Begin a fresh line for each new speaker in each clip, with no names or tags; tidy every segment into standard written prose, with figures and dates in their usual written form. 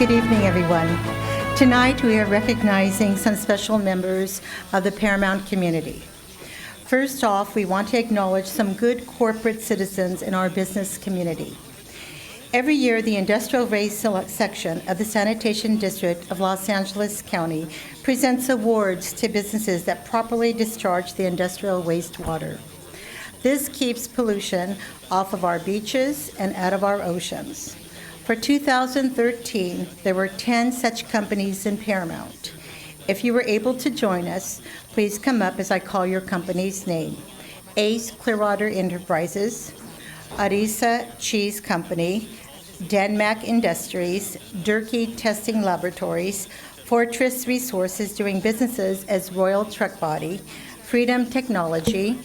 Good evening, everyone. Tonight, we are recognizing some special members of the Paramount community. First off, we want to acknowledge some good corporate citizens in our business community. Every year, the Industrial Waste section of the Sanitation District of Los Angeles County presents awards to businesses that properly discharge the industrial wastewater. This keeps pollution off of our beaches and out of our oceans. For 2013, there were 10 such companies in Paramount. If you were able to join us, please come up as I call your company's name. Ace Clearwater Enterprises, Arisa Cheese Company, Denmac Industries, Durkee Testing Laboratories, Fortress Resources doing businesses as Royal Truck Body, Freedom Technology,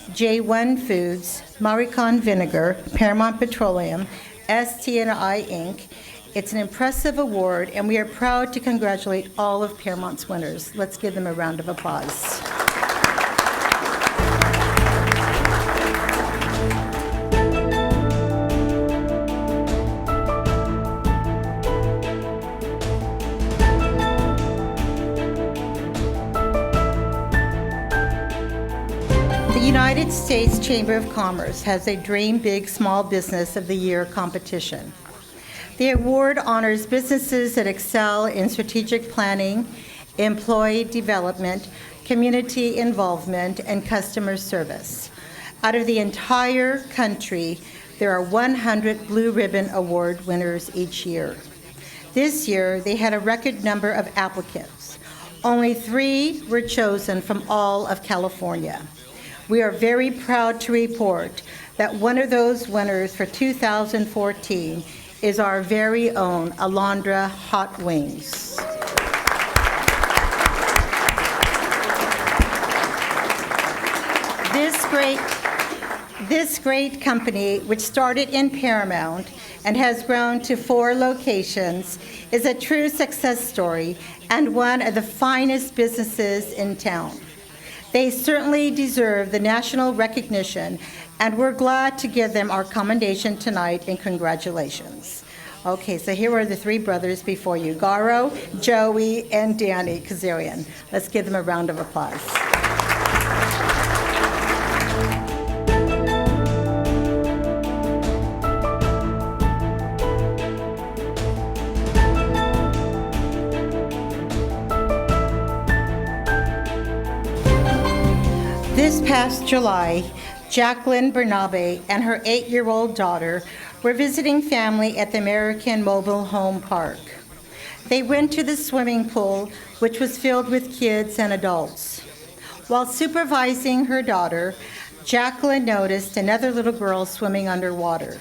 J1 Foods, Maricon Vinegar, Paramount Petroleum, ST&I Inc. It's an impressive award, and we are proud to congratulate all of Paramount's winners. Let's give them a round of applause. The United States Chamber of Commerce has a Dream Big Small Business of the Year competition. The award honors businesses that excel in strategic planning, employee development, community involvement, and customer service. Out of the entire country, there are 100 Blue Ribbon Award winners each year. This year, they had a record number of applicants. Only 3 were chosen from all of California. We are very proud to report that one of those winners for 2014 is our very own Alondra Hot Wings. This great company, which started in Paramount and has grown to 4 locations, is a true success story and one of the finest businesses in town. They certainly deserve the national recognition, and we're glad to give them our commendation tonight and congratulations. Okay, so here are the 3 brothers before you, Garo, Joey, and Danny Kazarian. Let's give them a round of applause. This past July, Jacqueline Bernabe and her 8-year-old daughter were visiting family at the American Mobile Home Park. They went to the swimming pool, which was filled with kids and adults. While supervising her daughter, Jacqueline noticed another little girl swimming underwater.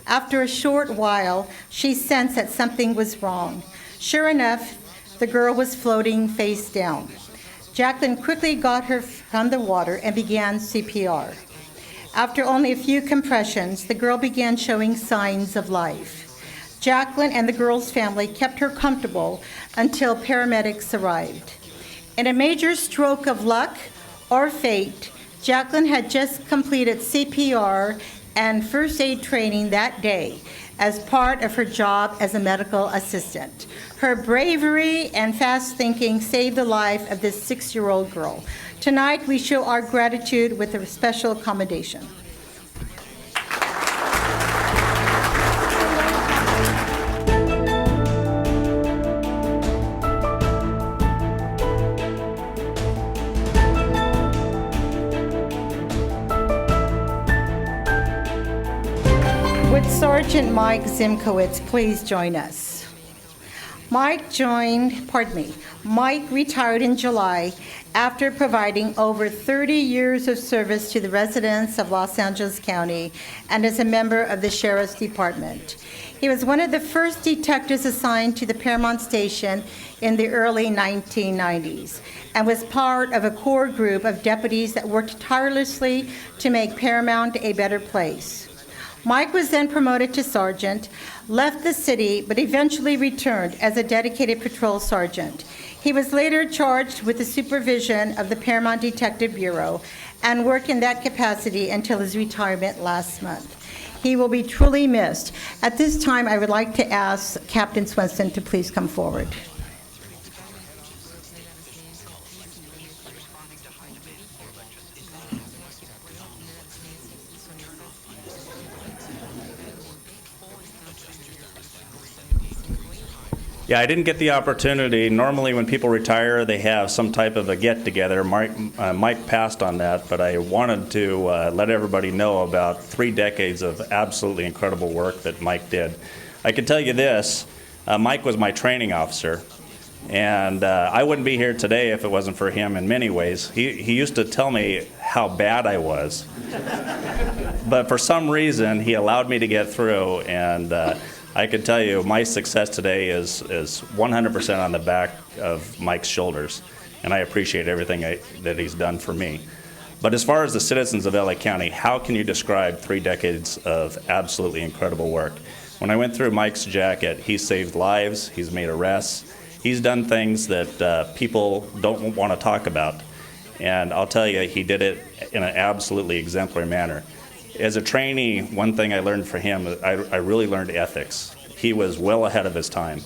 After a short while, she sensed that something was wrong. Sure enough, the girl was floating face down. Jacqueline quickly got her from the water and began CPR. After only a few compressions, the girl began showing signs of life. Jacqueline and the girl's family kept her comfortable until paramedics arrived. In a major stroke of luck or fate, Jacqueline had just completed CPR and first aid training that day as part of her job as a medical assistant. Her bravery and fast thinking saved the life of this 6-year-old girl. Tonight, we show our gratitude with a special commendation. Would Sergeant Mike Zimkowitz please join us? Mike retired in July after providing over 30 years of service to the residents of Los Angeles County and as a member of the Sheriff's Department. He was one of the first detectives assigned to the Paramount station in the early 1990s and was part of a core group of deputies that worked tirelessly to make Paramount a better place. Mike was then promoted to sergeant, left the city, but eventually returned as a dedicated patrol sergeant. He was later charged with the supervision of the Paramount Detective Bureau and worked in that capacity until his retirement last month. He will be truly missed. At this time, I would like to ask Captain Swenson to please come forward.
Yeah, I didn't get the opportunity. Normally when people retire, they have some type of a get-together. Mike passed on that, but I wanted to let everybody know about 3 decades of absolutely incredible work that Mike did. I can tell you this, Mike was my training officer, and I wouldn't be here today if it wasn't for him in many ways. He used to tell me how bad I was, but for some reason he allowed me to get through, and I can tell you my success today is 100% on the back of Mike's shoulders, and I appreciate everything that he's done for me. But as far as the citizens of LA County, how can you describe 3 decades of absolutely incredible work? When I went through Mike's jacket, he saved lives, he's made arrests, he's done things that people don't want to talk about. And I'll tell you, he did it in an absolutely exemplary manner. As a trainee, one thing I learned from him, I really learned ethics. He was well ahead of his time.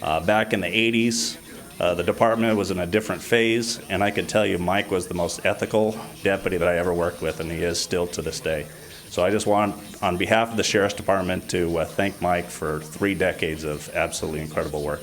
Back in the 80s, the department was in a different phase, and I can tell you Mike was the most ethical deputy that I ever worked with, and he is still to this day. So I just want, on behalf of the Sheriff's Department, to thank Mike for 3 decades of absolutely incredible work.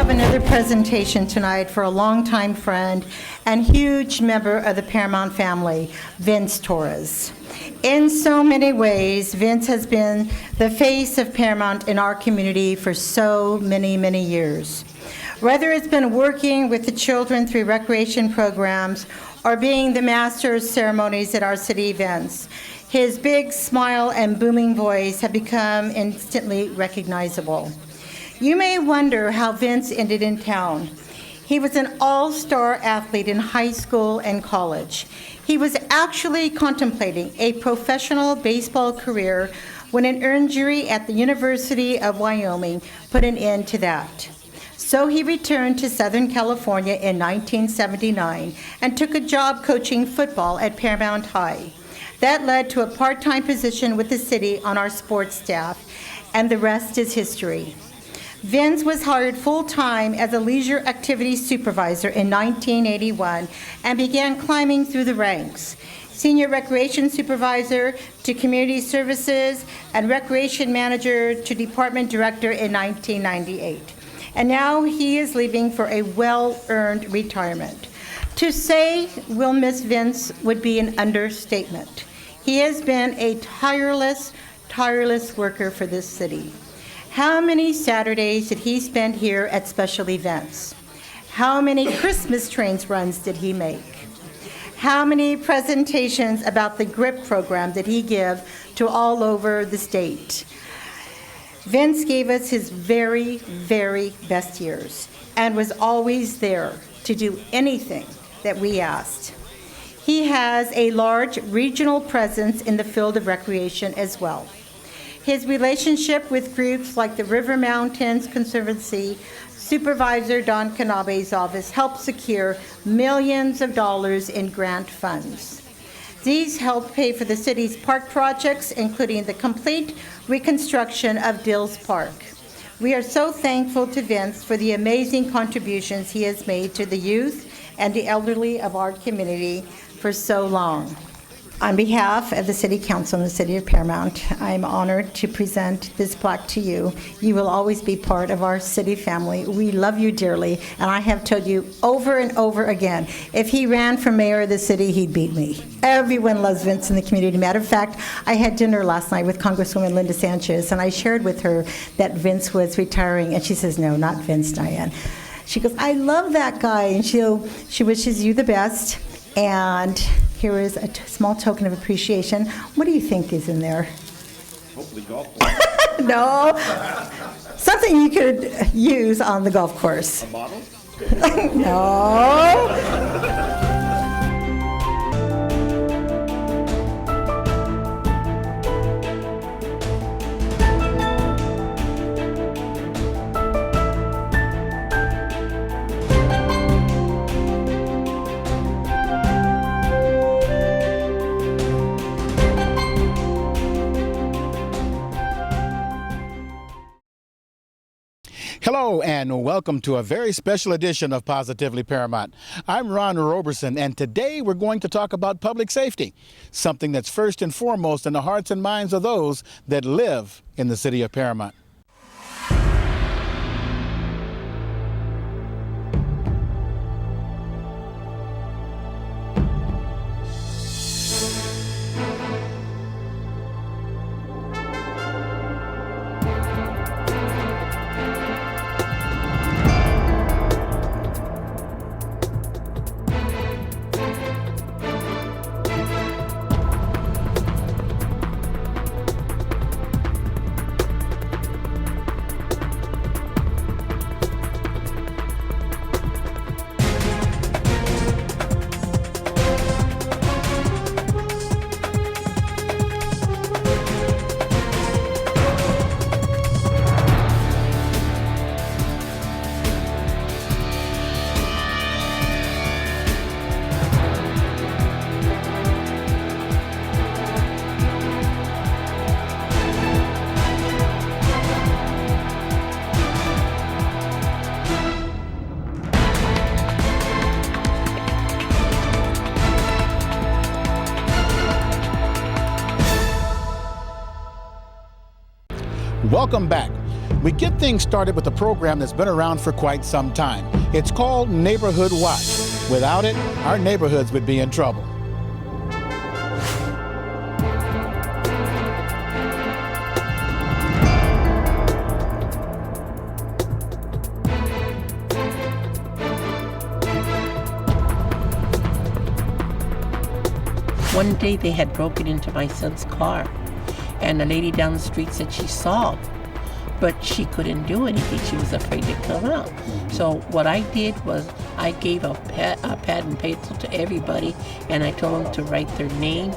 Another presentation tonight for a longtime friend and huge member of the Paramount family, Vince Torres. In so many ways, Vince has been the face of Paramount in our community for so many, many years. Whether it's been working with the children through recreation programs or being the master of ceremonies at our city events, his big smile and booming voice have become instantly recognizable. You may wonder how Vince ended in town. He was an all-star athlete in high school and college. He was actually contemplating a professional baseball career when an injury at the University of Wyoming put an end to that. So he returned to Southern California in 1979 and took a job coaching football at Paramount High. That led to a part-time position with the city on our sports staff, and the rest is history. Vince was hired full-time as a leisure activities supervisor in 1981 and began climbing through the ranks. Senior recreation supervisor to community services and recreation manager to department director in 1998. And now he is leaving for a well-earned retirement. To say we'll miss Vince would be an understatement. He has been a tireless worker for this city. How many Saturdays did he spend here at special events? How many Christmas trains runs did he make? How many presentations about the GRIP program did he give to all over the state? Vince gave us his very, very best years and was always there to do anything that we asked. He has a large regional presence in the field of recreation as well. His relationship with groups like the River Mountains Conservancy, Supervisor Don Canabe's office helped secure millions of dollars in grant funds. These helped pay for the city's park projects, including the complete reconstruction of Dills Park. We are so thankful to Vince for the amazing contributions he has made to the youth and the elderly of our community for so long. On behalf of the City Council and the City of Paramount, I'm honored to present this plaque to you. You will always be part of our city family. We love you dearly, and I have told you over and over again, if he ran for mayor of the city, he'd beat me. Everyone loves Vince in the community. Matter of fact, I had dinner last night with Congresswoman Linda Sanchez, and I shared with her that Vince was retiring, and she says, no, not Vince, Diane. She goes, I love that guy, and she wishes you the best, and here is a small token of appreciation. What do you think is in there?
Hopefully golf ball.
No. Something you could use on the golf course.
A bottle?
No.
Hello and welcome to a very special edition of Positively Paramount. I'm Ron Roberson, and today we're going to talk about public safety, something that's first and foremost in the hearts and minds of those that live in the city of Paramount. Welcome back. We get things started with a program that's been around for quite some time. It's called Neighborhood Watch. Without it, our neighborhoods would be in trouble.
One day they had broken into my son's car, and a lady down the street said she saw, but she couldn't do anything. She was afraid to come out. So what I did was I gave a pad and pencil to everybody, and I told them to write their name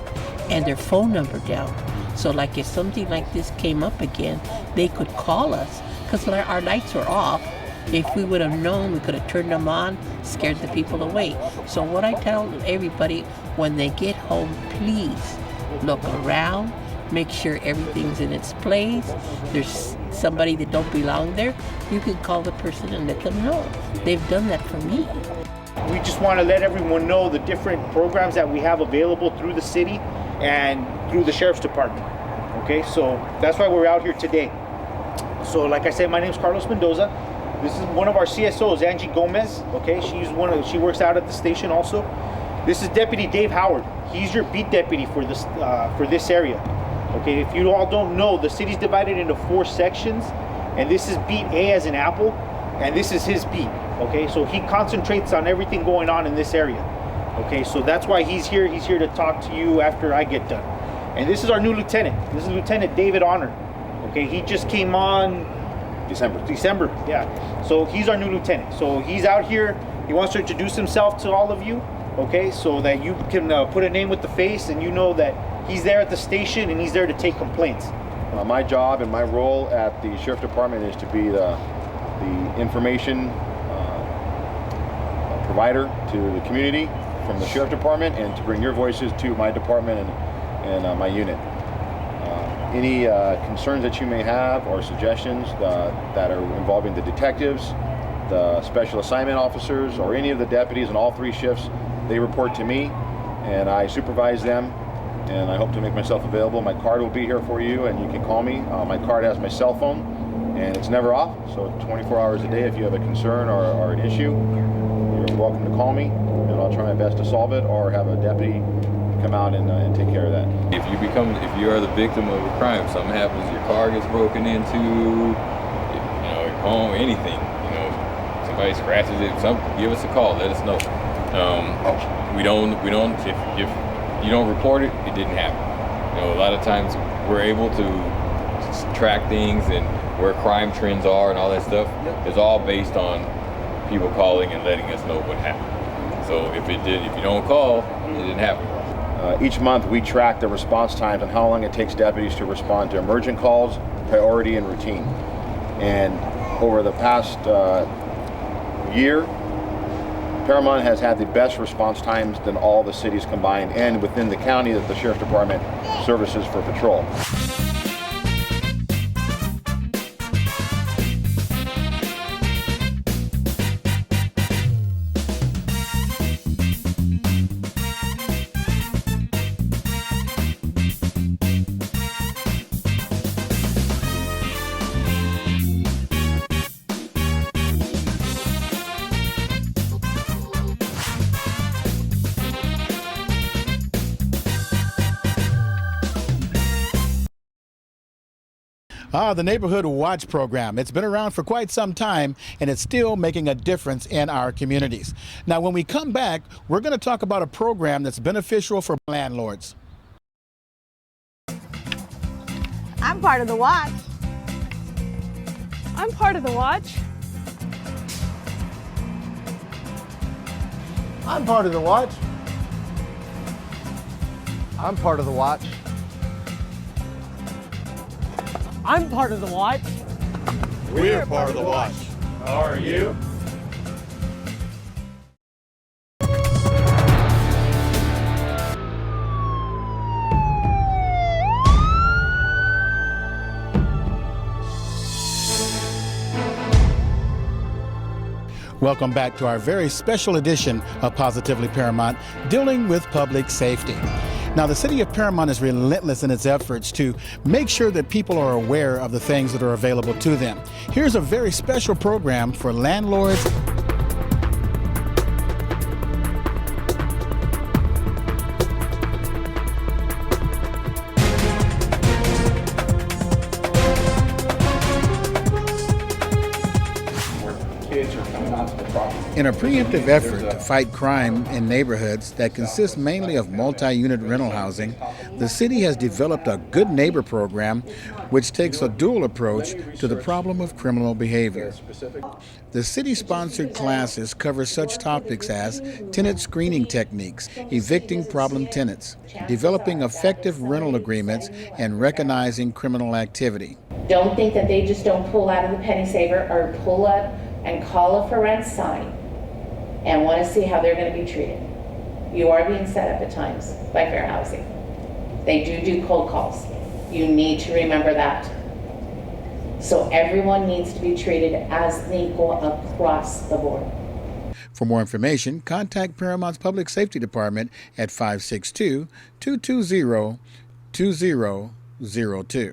and their phone number down. So like if something like this came up again, they could call us, because our lights were off. If we would have known, we could have turned them on, scared the people away. So what I tell everybody, when they get home, please look around, make sure everything's in its place. There's somebody that don't belong there, you can call the person and let them know. They've done that for me.
We just want to let everyone know the different programs that we have available through the city and through the Sheriff's Department. Okay, so that's why we're out here today. So like I said, my name is Carlos Mendoza. This is one of our CSOs, Angie Gomez. Okay, she works out at the station also. This is Deputy Dave Howard. He's your beat deputy for this area. Okay, if you all don't know, the city's divided into 4 sections, and this is beat A as in apple, and this is his beat. Okay, so he concentrates on everything going on in this area. Okay, so that's why he's here. He's here to talk to you after I get done. And this is our new lieutenant. This is Lieutenant David Honor. Okay, he just came on December, yeah. So he's our new lieutenant. So he's out here. He wants to introduce himself to all of you. Okay, so that you can put a name with the face, and you know that he's there at the station and he's there to take complaints.
My job and my role at the Sheriff Department is to be the information provider to the community from the Sheriff Department, and to bring your voices to my department and my unit. Any concerns that you may have or suggestions that are involving the detectives, the special assignment officers, or any of the deputies in all 3 shifts, they report to me and I supervise them, and I hope to make myself available. My card will be here for you, and you can call me. My card has my cell phone, and it's never off, so 24 hours a day. If you have a concern or an issue, you're welcome to call me, and I'll try my best to solve it, or have a deputy come out and take care of that.
If you are the victim of a crime, something happens, your car gets broken into, your home, anything, somebody scratches it, give us a call, let us know. We don't, if you don't report it, it didn't happen. A lot of times we're able to track things and where crime trends are and all that stuff is all based on people calling and letting us know what happened. So if you don't call, it didn't happen.
Each month we track the response times and how long it takes deputies to respond to emergent calls, priority, and routine. And over the past year, Paramount has had the best response times than all the cities combined, and within the county that the Sheriff's Department services for patrol.
The Neighborhood Watch program. It's been around for quite some time, and it's still making a difference in our communities. Now, when we come back, we're going to talk about a program that's beneficial for landlords.
I'm part of the watch.
I'm part of the watch.
I'm part of the watch. I'm part of the watch.
I'm part of the watch.
We're part of the watch.
How are you?
Welcome back to our very special edition of Positively Paramount, dealing with public safety. Now, the city of Paramount is relentless in its efforts to make sure that people are aware of the things that are available to them. Here's a very special program for landlords. In a preemptive effort to fight crime in neighborhoods that consist mainly of multi-unit rental housing, the city has developed a Good Neighbor program which takes a dual approach to the problem of criminal behavior. The city-sponsored classes cover such topics as tenant screening techniques, evicting problem tenants, developing effective rental agreements, and recognizing criminal activity.
Don't think that they just don't pull out of the penny saver or pull up and call a for rent sign and want to see how they're going to be treated. You are being set up at times by Fair Housing. They do cold calls. You need to remember that. So everyone needs to be treated as equal across the board.
For more information, contact Paramount's Public Safety Department at 562-220-2002.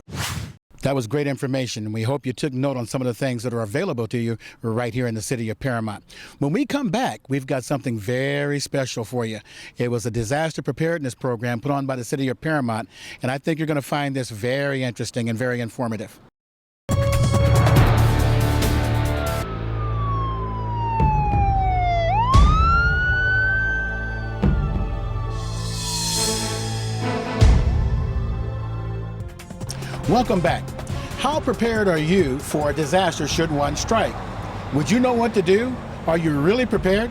That was great information, and we hope you took note on some of the things that are available to you right here in the city of Paramount. When we come back, we've got something very special for you. It was a disaster preparedness program put on by the city of Paramount, and I think you're going to find this very interesting and very informative. Welcome back. How prepared are you for a disaster should one strike? Would you know what to do? Are you really prepared?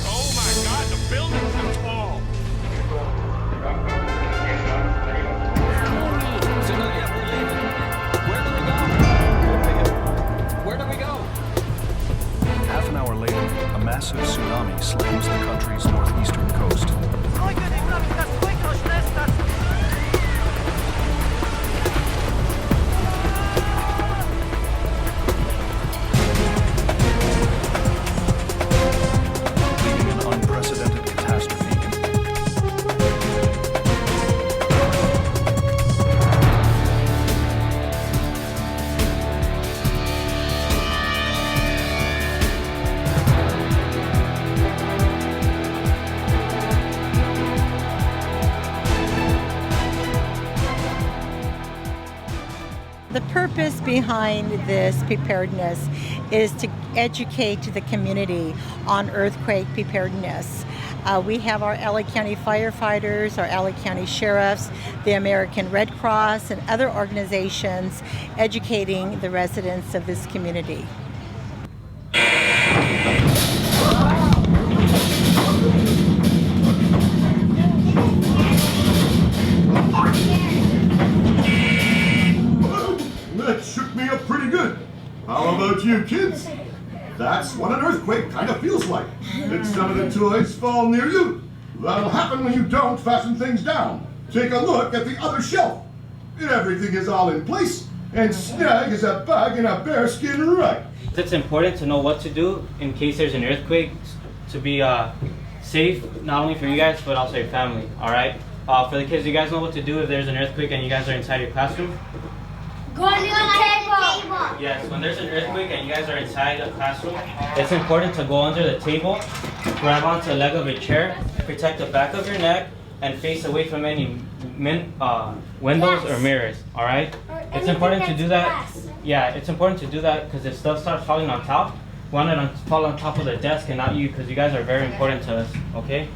Oh my God, the building's gonna fall.
Where do we go? Half an hour later, a massive tsunami slams the country's northeastern coast.
The purpose behind this preparedness is to educate the community on earthquake preparedness. We have our LA County firefighters, our LA County sheriffs, the American Red Cross, and other organizations educating the residents of this community.
That shook me up pretty good. How about you kids? That's what an earthquake kind of feels like. Did some of the toys fall near you? That'll happen when you don't fasten things down. Take a look at the other shelf. Everything is all in place and snug as a bug in a bearskin rug.
It's important to know what to do in case there's an earthquake to be safe, not only for you guys, but also your family, all right? For the kids, you guys know what to do if there's an earthquake and you guys are inside your classroom?
Go under the table.
Yes, when there's an earthquake and you guys are inside a classroom, it's important to go under the table, grab onto the leg of a chair, protect the back of your neck, and face away from any windows or mirrors. All right. It's important to do that. Yeah, it's important to do that because if stuff starts falling on top, we want it to fall on top of the desk and not you, because you guys are very important to us. Okay.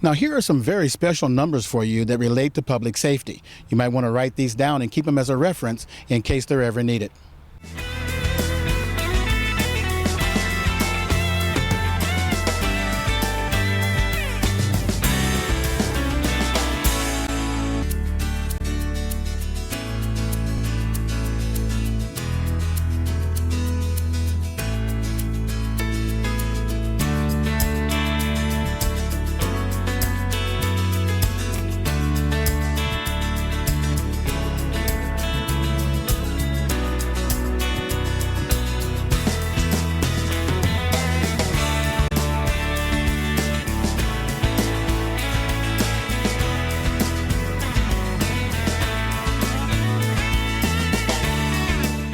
Now, here are some very special numbers for you that relate to public safety. You might want to write these down and keep them as a reference in case they're ever needed.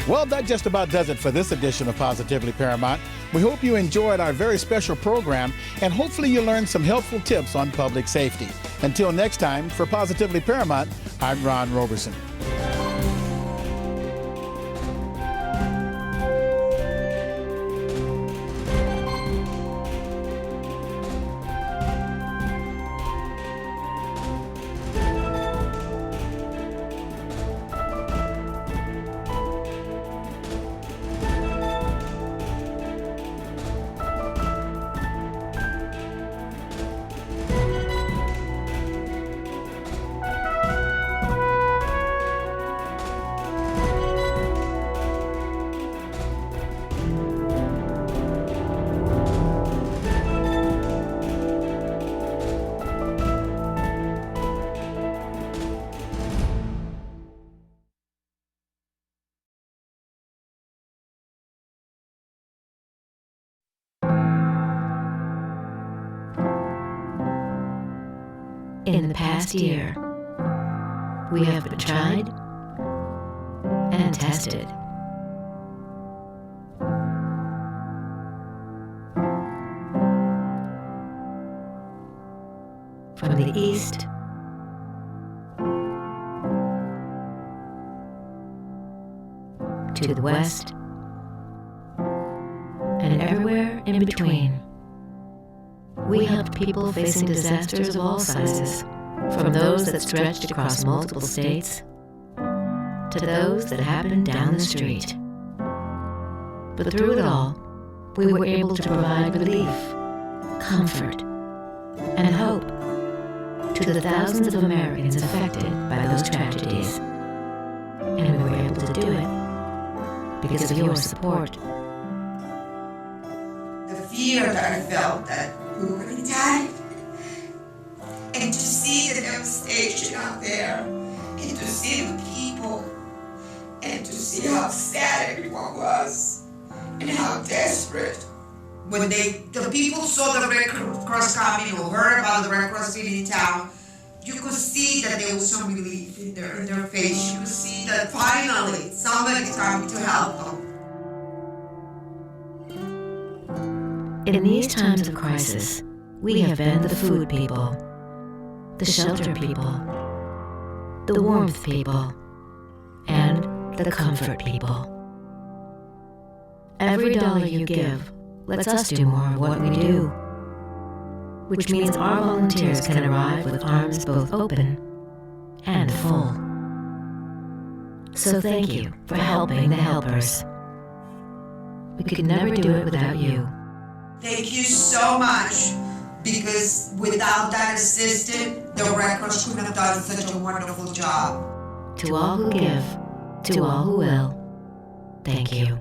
Well, that just about does it for this edition of Positively Paramount. We hope you enjoyed our very special program, and hopefully you learned some helpful tips on public safety. Until next time, for Positively Paramount, I'm Ron Roberson.
In the past year, we have been tried and tested. From the east to the west and everywhere in between. We helped people facing disasters of all sizes, from those that stretched across multiple states to those that happened down the street. But through it all, we were able to provide relief, comfort, and hope to the thousands of Americans affected by those tragedies. And we were able to do it because of your support.
The fear that I felt that we were going to die, and to see the devastation out there, and to see the people, and to see how sad everyone was, and how desperate. When the people saw the Red Cross coming or heard about the Red Cross being in town, you could see that there was some relief in their face. You could see that finally somebody's coming to help them.
In these times of crisis, we have been the food people, the shelter people, the warmth people, and the comfort people. Every dollar you give lets us do more of what we do, which means our volunteers can arrive with arms both open and full. So thank you for helping the helpers. We could never do it without you.
Thank you so much, because without that assistant, the Red Cross couldn't have done such a wonderful job.
To all who give, to all who will, thank you.